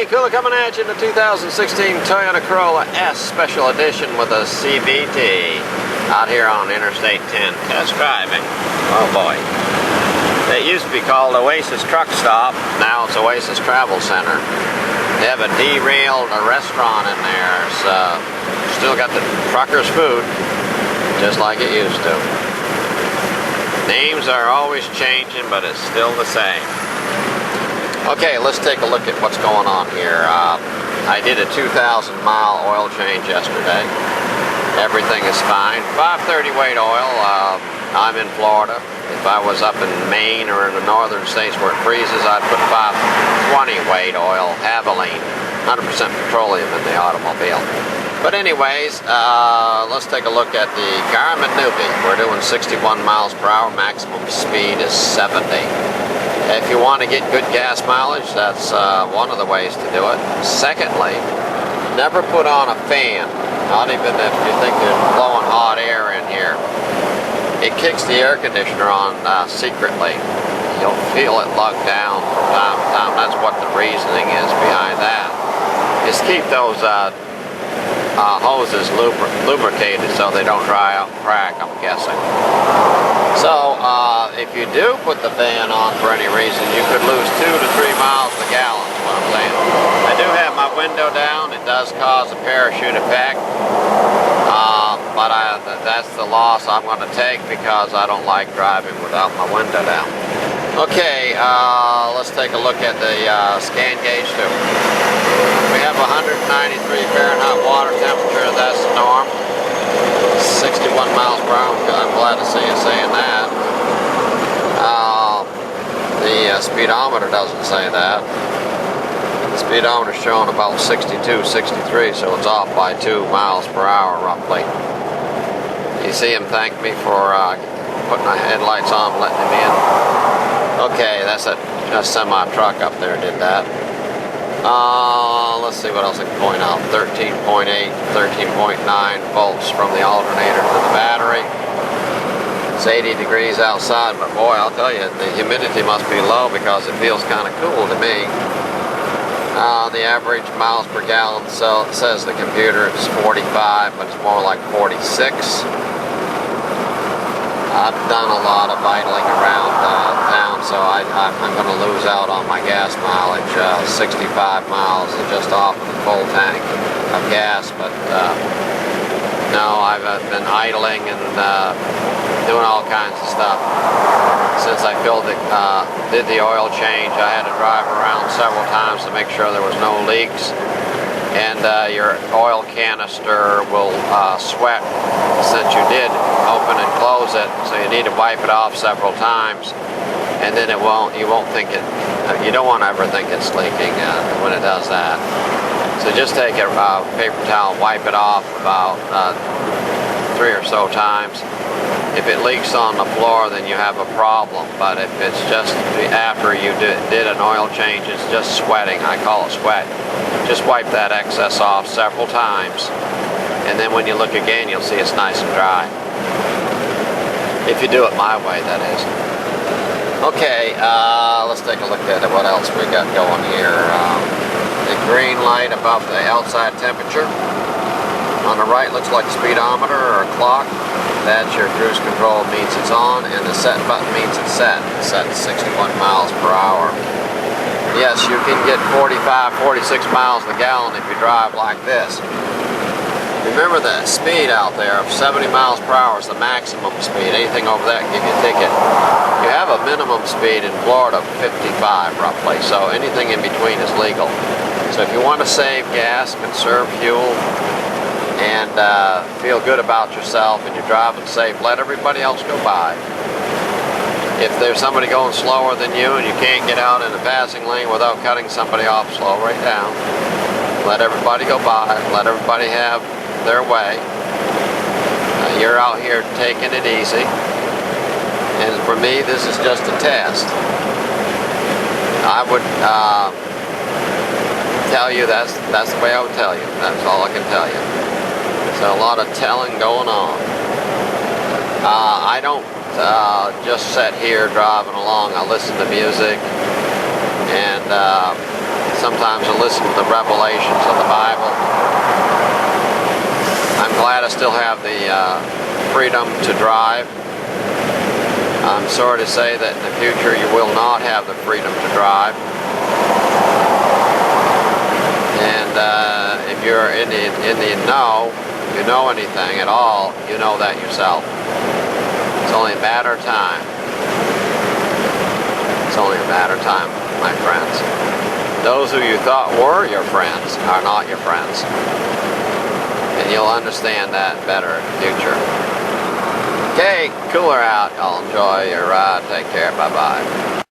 Cooler coming at you in the 2016 Toyota Corolla S Special Edition with a CVT out here on Interstate 10 test driving. Oh boy. It used to be called Oasis Truck Stop, now it's Oasis Travel Center. They have a derailed restaurant in there, so still got the trucker's food, just like it used to. Names are always changing, but it's still the same. Okay, let's take a look at what's going on here. I did a 2,000-mile oil change yesterday. Everything is fine. 530 weight oil. I'm in Florida. If I was up in Maine or in the northern states where it freezes, I'd put 520 weight oil, Havoline, 100% petroleum in the automobile. But anyways, let's take a look at the Garmin Newbie. We're doing 61 miles per hour. Maximum speed is 70. If you want to get good gas mileage, that's one of the ways to do it. Secondly, never put on a fan, not even if you think you're blowing hot air in here. It kicks the air conditioner on secretly. You'll feel it lug down from time to time. That's what the reasoning is behind that. Just keep those hoses lubricated so they don't dry out and crack, I'm guessing. So, if you do put the fan on for any reason, you could lose 2 to 3 miles a gallon, is what I'm saying. I do have my window down. It does cause a parachute effect, but that's the loss I'm going to take because I don't like driving without my window down. Okay, let's take a look at the scan gauge too. We have 193 Fahrenheit water temperature. That's the norm. 61 miles per hour. I'm glad to see you saying that. The speedometer doesn't say that. The speedometer is showing about 62, 63, so it's off by 2 miles per hour roughly. You see him thank me for putting the headlights on, letting him in. Okay, that's a semi-truck up there did that. Let's see what else I can point out. 13.8, 13.9 volts from the alternator to the battery. It's 80 degrees outside, but boy, I'll tell you, the humidity must be low because it feels kind of cool to me. The average miles per gallon says the computer is 45, but it's more like 46. I've done a lot of idling around town, so I'm going to lose out on my gas mileage. 65 miles is just off of the full tank of gas, but no, I've been idling and doing all kinds of stuff. Since I did the oil change, I had to drive around several times to make sure there was no leaks. And your oil canister will sweat since you did open and close it, so you need to wipe it off several times, and then you won't think it, you don't want to ever think it's leaking when it does that. So just take a paper towel, wipe it off about 3 or so times. If it leaks on the floor, then you have a problem, but if it's just after you did an oil change, it's just sweating, I call it sweat. Just wipe that excess off several times, and then when you look again, you'll see it's nice and dry. If you do it my way, that is. Okay, let's take a look at what else we got going here. The green light above the outside temperature. On the right looks like a speedometer or a clock. That's your cruise control means it's on, and the set button means it's set. It's set to 61 miles per hour. Yes, you can get 45, 46 miles a gallon if you drive like this. Remember the speed out there of 70 miles per hour is the maximum speed. Anything over that can give you a ticket. You have a minimum speed in Florida of 55 roughly, so anything in between is legal. So if you want to save gas, conserve fuel, and feel good about yourself and you're driving safe, let everybody else go by. If there's somebody going slower than you and you can't get out in the passing lane without cutting somebody off, slow right down. Let everybody go by. Let everybody have their way. You're out here taking it easy. And for me, this is just a test. I would tell you that's the way I would tell you. That's all I can tell you. So a lot of telling going on. I don't just sit here driving along. I listen to music and sometimes to listen to the revelations of the Bible. I'm glad I still have the freedom to drive. I'm sorry to say that in the future you will not have the freedom to drive. And if you're in the know, if you know anything at all, you know that yourself. It's only a matter of time. It's only a matter of time, my friends. Those who you thought were your friends are not your friends. And you'll understand that better in the future. Okay, cooler out. Y'all enjoy your ride. Take care. Bye-bye.